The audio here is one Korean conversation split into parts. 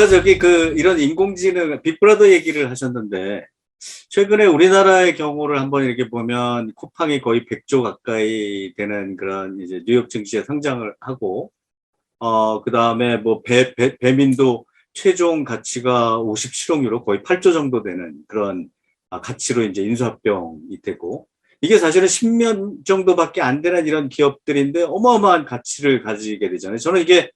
아까 저기 이런 인공지능, 빅브라더 얘기를 하셨는데, 최근에 우리나라의 경우를 한번 이렇게 보면 쿠팡이 거의 100조 가까이 되는 그런 이제 뉴욕 증시에 상장을 하고, 그 다음에 뭐 배민도 최종 가치가 57억 유로 거의 8조 정도 되는 그런 가치로 이제 인수합병이 되고, 이게 사실은 10년 정도밖에 안 되는 이런 기업들인데 어마어마한 가치를 가지게 되잖아요. 저는 이게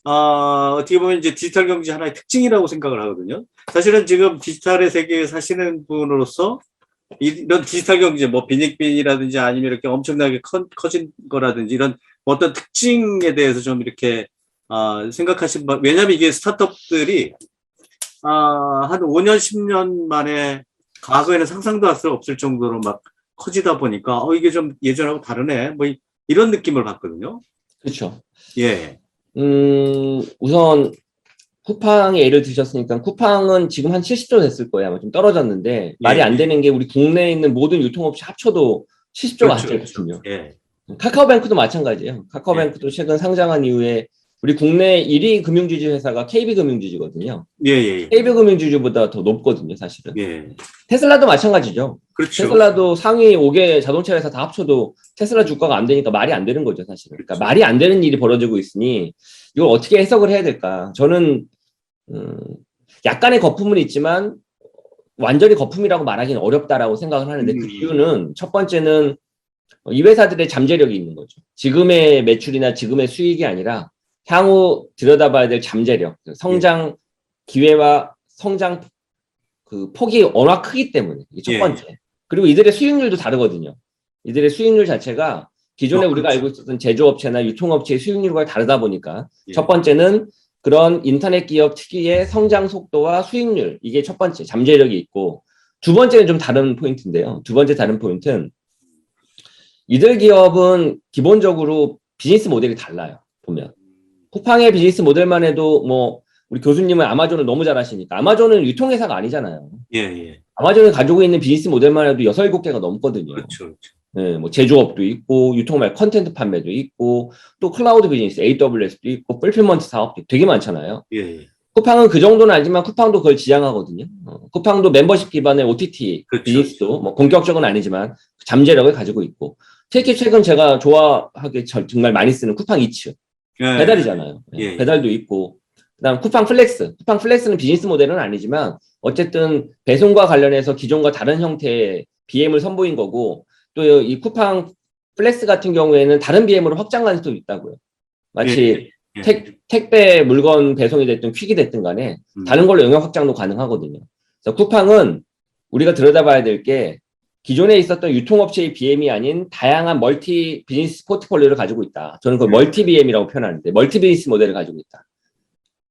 어떻게 보면 이제 디지털 경제 하나의 특징이라고 생각을 하거든요. 사실은 지금 디지털의 세계에 사시는 분으로서 이런 디지털 경제, 뭐 빈익빈이라든지 아니면 이렇게 엄청나게 커진 거라든지 이런 어떤 특징에 대해서 좀 이렇게 생각하신, 왜냐하면 이게 스타트업들이 한 5년, 10년 만에 과거에는 상상도 할 수 없을 정도로 막 커지다 보니까 이게 좀 예전하고 다르네. 뭐 이런 느낌을 받거든요. 그렇죠. 예. 우선 쿠팡의 예를 드셨으니까 쿠팡은 지금 한 70조 됐을 거예요. 아마 좀 떨어졌는데 말이 안 되는 게 우리 국내에 있는 모든 유통업체 합쳐도 70조가 안 되거든요. 예. 카카오뱅크도 마찬가지예요. 카카오뱅크도 최근 상장한 이후에 우리 국내 1위 금융지주 회사가 KB금융지주거든요. 예. KB금융지주보다 더 높거든요, 사실은. 예. 테슬라도 마찬가지죠. 그렇죠. 테슬라도 상위 5개 자동차 회사 다 합쳐도 테슬라 주가가 안 되니까 말이 안 되는 거죠, 사실은. 그러니까 말이 안 되는 일이 벌어지고 있으니 이걸 어떻게 해석을 해야 될까? 저는 약간의 거품은 있지만 완전히 거품이라고 말하기는 어렵다라고 생각을 하는데 그 이유는 첫 번째는 이 회사들의 잠재력이 있는 거죠. 지금의 매출이나 지금의 수익이 아니라 향후 들여다봐야 될 잠재력, 성장 기회와 성장 그 폭이 워낙 크기 때문에 이게 첫 번째. 그리고 이들의 수익률도 다르거든요. 이들의 수익률 자체가 기존에 우리가 알고 있었던 제조업체나 유통업체의 수익률과 다르다 보니까 첫 번째는 그런 인터넷 기업 특유의 성장 속도와 수익률, 이게 첫 번째 잠재력이 있고, 두 번째는 좀 다른 포인트인데요. 두 번째 다른 포인트는 이들 기업은 기본적으로 비즈니스 모델이 달라요. 보면 쿠팡의 비즈니스 모델만 해도 뭐 우리 교수님은 아마존을 너무 잘 아시니까 아마존은 유통회사가 아니잖아요. 예. 아마존이 가지고 있는 비즈니스 모델만 해도 6, 7개가 넘거든요. 그렇죠. 네, 뭐 제조업도 있고 유통 말 컨텐트 판매도 있고 또 클라우드 비즈니스 AWS도 있고 풀필먼트 사업도 되게 많잖아요. 예. 쿠팡은 그 정도는 아니지만 쿠팡도 그걸 지향하거든요. 쿠팡도 멤버십 기반의 OTT 비즈니스도 뭐 본격적은 아니지만 잠재력을 가지고 있고, 특히 최근 제가 좋아하게 정말 많이 쓰는 쿠팡 이츠 배달이잖아요. 배달도 있고, 그다음 쿠팡 플렉스는 비즈니스 모델은 아니지만 어쨌든 배송과 관련해서 기존과 다른 형태의 BM을 선보인 거고, 또 이 쿠팡 플렉스 같은 경우에는 다른 BM으로 확장 가능성도 있다고요. 마치 택배 물건 배송이 됐든 퀵이 됐든 간에 다른 걸로 영역 확장도 가능하거든요. 그래서 쿠팡은 우리가 들여다봐야 될 게 기존에 있었던 유통업체의 BM이 아닌 다양한 멀티 비즈니스 포트폴리오를 가지고 있다. 저는 그걸 멀티 BM이라고 표현하는데 멀티 비즈니스 모델을 가지고 있다.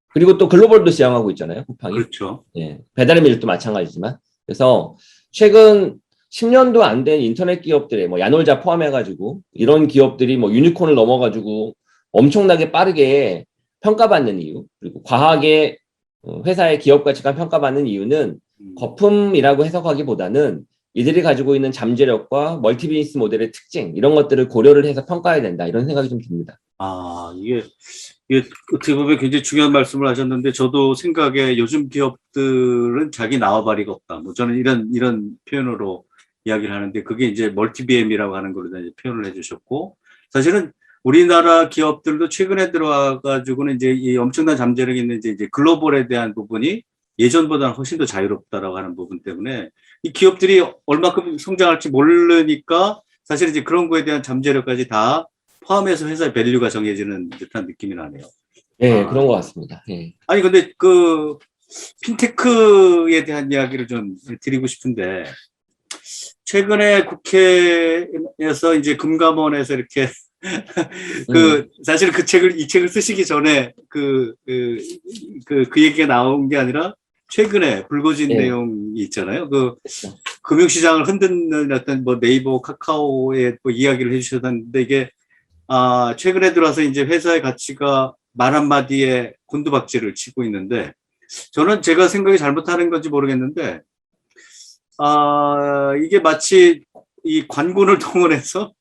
그리고 또 글로벌도 지향하고 있잖아요, 쿠팡이. 그렇죠. 예, 배달의 민족도 마찬가지지만. 그래서 최근 10년도 안 된 인터넷 기업들의 뭐 야놀자 포함해가지고 이런 기업들이 뭐 유니콘을 넘어가지고 엄청나게 빠르게 평가받는 이유, 그리고 과하게 회사의 기업 가치가 평가받는 이유는 거품이라고 해석하기보다는 이들이 가지고 있는 잠재력과 멀티 비즈니스 모델의 특징, 이런 것들을 고려를 해서 평가해야 된다, 이런 생각이 좀 듭니다. 이게 어떻게 보면 굉장히 중요한 말씀을 하셨는데, 저도 생각에 요즘 기업들은 자기 나와바리가 없다. 뭐 저는 이런 표현으로 이야기를 하는데, 그게 이제 멀티 BM이라고 하는 걸로 이제 표현을 해주셨고, 사실은 우리나라 기업들도 최근에 들어와가지고는 이제 이 엄청난 잠재력이 있는 이제 글로벌에 대한 부분이 예전보다는 훨씬 더 자유롭다라고 하는 부분 때문에 이 기업들이 얼마큼 성장할지 모르니까 사실 이제 그런 거에 대한 잠재력까지 다 포함해서 회사의 밸류가 정해지는 듯한 느낌이 나네요. 네, 그런 것 같습니다. 네. 아니, 근데 핀테크에 대한 이야기를 좀 드리고 싶은데, 최근에 국회에서 이제 금감원에서 이렇게 사실 이 책을 쓰시기 전에 그 얘기가 나온 게 아니라 최근에 불거진 내용이 있잖아요. 금융시장을 흔드는 어떤 뭐 네이버, 카카오의 뭐 이야기를 해주셨는데, 이게 최근에 들어와서 이제 회사의 가치가 말 한마디에 곤두박질을 치고 있는데, 저는 제가 생각이 잘못하는 건지 모르겠는데, 이게 마치 이 관군을 동원해서,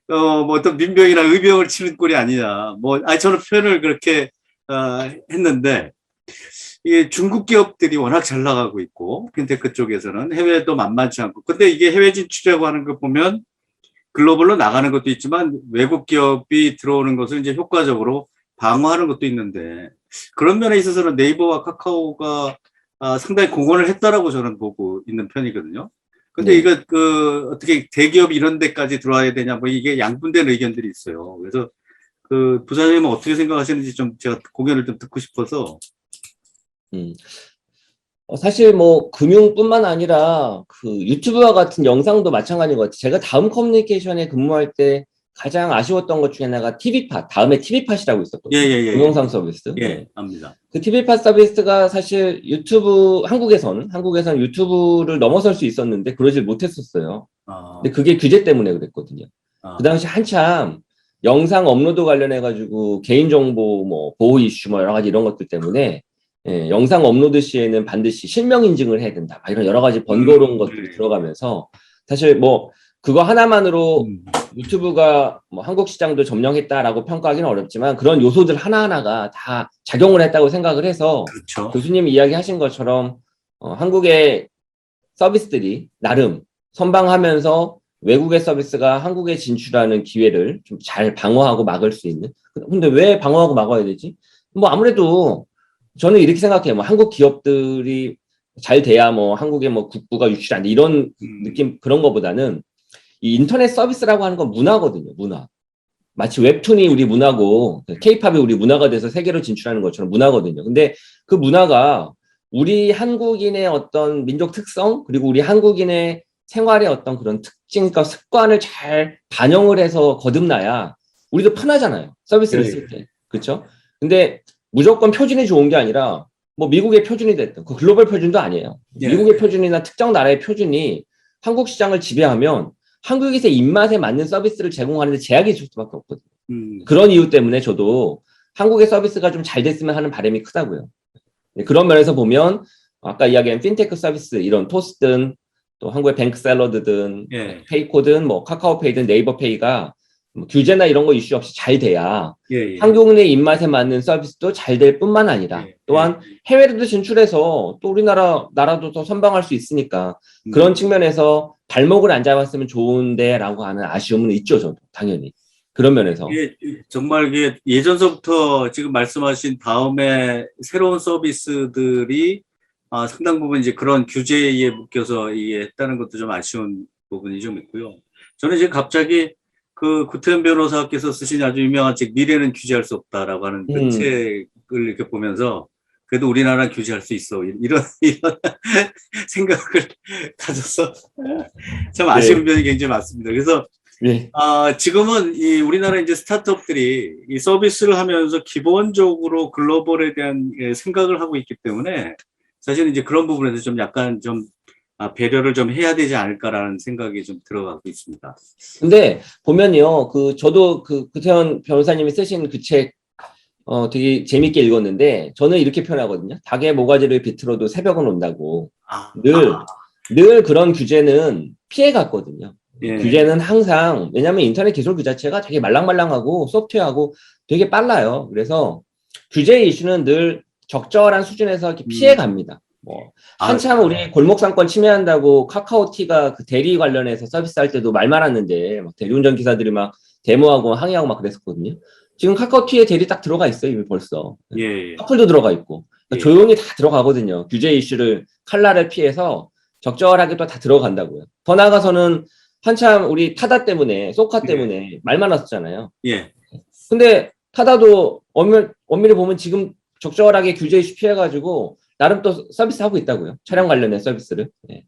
뭐 어떤 민병이나 의병을 치는 꼴이 아니냐. 저는 표현을 그렇게, 했는데, 이게 중국 기업들이 워낙 잘 나가고 있고, 핀테크 쪽에서는 해외도 만만치 않고. 근데 이게 해외 진출이라고 하는 거 보면 글로벌로 나가는 것도 있지만 외국 기업이 들어오는 것을 이제 효과적으로 방어하는 것도 있는데 그런 면에 있어서는 네이버와 카카오가 상당히 공헌을 했다라고 저는 보고 있는 편이거든요. 근데 네. 이거 그 어떻게 대기업 이런 데까지 들어와야 되냐 뭐 이게 양분된 의견들이 있어요. 그래서 그 부사장님은 어떻게 생각하시는지 좀 제가 고견을 좀 듣고 싶어서. 음. 사실 뭐 금융뿐만 아니라 그 유튜브와 같은 영상도 마찬가지인 것 같아요. 제가 다음 커뮤니케이션에 근무할 때 가장 아쉬웠던 것 중에 하나가 TV팟, 다음에 TV팟이라고 있었거든요. 예예예. 동영상 서비스. 예, 네. 압니다. 그 TV팟 서비스가 사실 유튜브, 한국에서는 유튜브를 넘어설 수 있었는데 그러질 못했었어요. 아, 근데 그게 규제 때문에 그랬거든요. 그 아, 당시 한참 영상 업로드 관련해가지고 개인정보 뭐 보호 이슈 뭐 여러 가지 이런 것들 때문에 영상 업로드 시에는 반드시 실명 인증을 해야 된다. 막 이런 여러 가지 번거로운 것들이 네. 들어가면서 사실 뭐 그거 하나만으로 음, 유튜브가 뭐 한국 시장도 점령했다라고 평가하기는 어렵지만 그런 요소들 하나하나가 다 작용을 했다고 생각을 해서 그렇죠. 교수님이 이야기하신 것처럼 한국의 서비스들이 나름 선방하면서 외국의 서비스가 한국에 진출하는 기회를 좀 잘 방어하고 막을 수 있는. 근데 왜 방어하고 막아야 되지? 뭐 아무래도 저는 이렇게 생각해요. 뭐 한국 기업들이 잘 돼야 뭐 한국의 뭐 국부가 유출한다 이런 느낌 그런 거보다는 이 인터넷 서비스라고 하는 건 문화거든요. 문화. 마치 웹툰이 우리 문화고 케이팝이 우리 문화가 돼서 세계로 진출하는 것처럼 문화거든요. 근데 그 문화가 우리 한국인의 어떤 민족 특성 그리고 우리 한국인의 생활의 어떤 그런 특징과 습관을 잘 반영을 해서 거듭나야 우리도 편하잖아요. 서비스를 쓸 때. 그렇죠? 근데 무조건 표준이 좋은 게 아니라 뭐 미국의 표준이 됐든 그 글로벌 표준도 아니에요. 예. 미국의 표준이나 특정 나라의 표준이 한국 시장을 지배하면 한국에서의 입맛에 맞는 서비스를 제공하는데 제약이 있을 수밖에 없거든요. 그런 이유 때문에 저도 한국의 서비스가 좀 잘 됐으면 하는 바람이 크다고요. 그런 면에서 보면 아까 이야기한 핀테크 서비스 이런 토스든 또 한국의 뱅크 샐러드든 예. 페이코든 뭐 카카오페이든 네이버페이가 뭐 규제나 이런 거 이슈 없이 잘 돼야 예, 예. 한국인의 입맛에 맞는 서비스도 잘 될 뿐만 아니라 예, 또한 해외로도 진출해서 또 우리나라 나라도 더 선방할 수 있으니까 그런 측면에서 발목을 안 잡았으면 좋은데라고 하는 아쉬움은 있죠, 저도 당연히 그런 면에서. 이게 정말 이게 예전서부터 지금 말씀하신 다음에 새로운 서비스들이 상당 부분 이제 그런 규제에 묶여서 이게 했다는 것도 좀 아쉬운 부분이 좀 있고요. 저는 지금 갑자기 그 구태현 변호사께서 쓰신 아주 유명한 책 미래는 규제할 수 없다라고 하는 그 책을 이렇게 보면서 그래도 우리나라는 규제할 수 있어 이런 생각을 가져서 참 아쉬운 면이 굉장히 많습니다. 그래서 네. 지금은 이 우리나라 이제 스타트업들이 이 서비스를 하면서 기본적으로 글로벌에 대한 생각을 하고 있기 때문에 사실은 이제 그런 부분에서 좀 약간 좀 배려를 좀 해야 되지 않을까라는 생각이 좀 들어가고 있습니다. 근데 보면요, 저도 구태현 변호사님이 쓰신 그 책, 되게 재밌게 읽었는데, 저는 이렇게 표현하거든요. 닭의 모가지를 비틀어도 새벽은 온다고. 늘 그런 규제는 피해갔거든요. 예. 규제는 항상, 왜냐면 인터넷 기술 그 자체가 되게 말랑말랑하고 소프트웨어하고 되게 빨라요. 그래서 규제 이슈는 늘 적절한 수준에서 이렇게 피해갑니다. 뭐 한참 우리 골목상권 침해한다고 카카오티가 그 대리 관련해서 서비스할 때도 말 많았는데 막 대리운전 기사들이 막 데모하고 항의하고 막 그랬었거든요. 지금 카카오티에 대리 딱 들어가 있어요, 이미 벌써. 예. 커플도 들어가 있고. 그러니까 조용히 다 들어가거든요. 규제 이슈를 칼날을 피해서 적절하게 또 다 들어간다고요. 더 나아가서는 한참 우리 타다 때문에, 소카 때문에 말 많았었잖아요. 예. 근데 타다도 엄밀히 보면 지금 적절하게 규제 이슈 피해가지고 나름 또 서비스 하고 있다고요. 차량 관련된 서비스를. 네.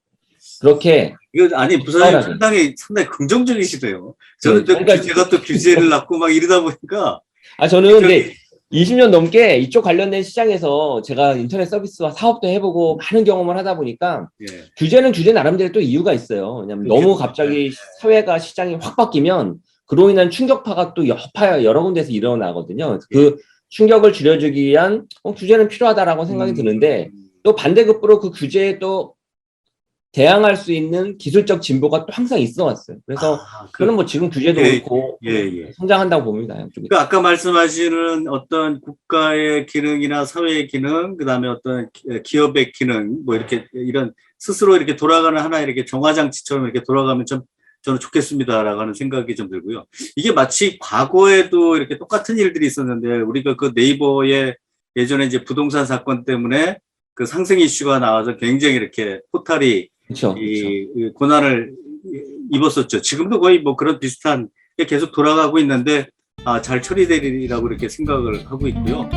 그렇게. 이거 아니 부사님 상당히 긍정적이시대요. 저는 또 그러니까, 제가 또 규제를 낳고 막 이러다 보니까. 저는 근데 20년 넘게 이쪽 관련된 시장에서 제가 인터넷 서비스와 사업도 해보고 많은 경험을 하다 보니까 규제는 규제 나름대로 또 이유가 있어요. 왜냐면 너무 갑자기 사회가 시장이 확 바뀌면 그로 인한 충격파가 또 여러 군데서 일어나거든요. 그 충격을 줄여주기 위한 규제는 필요하다라고 생각이 드는데 또 반대급부로 그 규제에 또 대항할 수 있는 기술적 진보가 또 항상 있어 왔어요. 그래서 저는 뭐 지금 규제도 예, 그렇고 예. 성장한다고 봅니다. 양쪽이. 그 아까 말씀하시는 어떤 국가의 기능이나 사회의 기능, 그다음에 어떤 기업의 기능, 뭐 이렇게 이런 스스로 이렇게 돌아가는 하나의 이렇게 정화장치처럼 이렇게 돌아가면 좀 저는 좋겠습니다라고 하는 생각이 좀 들고요. 이게 마치 과거에도 이렇게 똑같은 일들이 있었는데 우리가 그 네이버의 예전에 이제 부동산 사건 때문에 그 상생 이슈가 나와서 굉장히 이렇게 포탈이 그렇죠. 이 고난을 입었었죠. 지금도 거의 뭐 그런 비슷한 게 계속 돌아가고 있는데 잘 처리되리라고 이렇게 생각을 하고 있고요.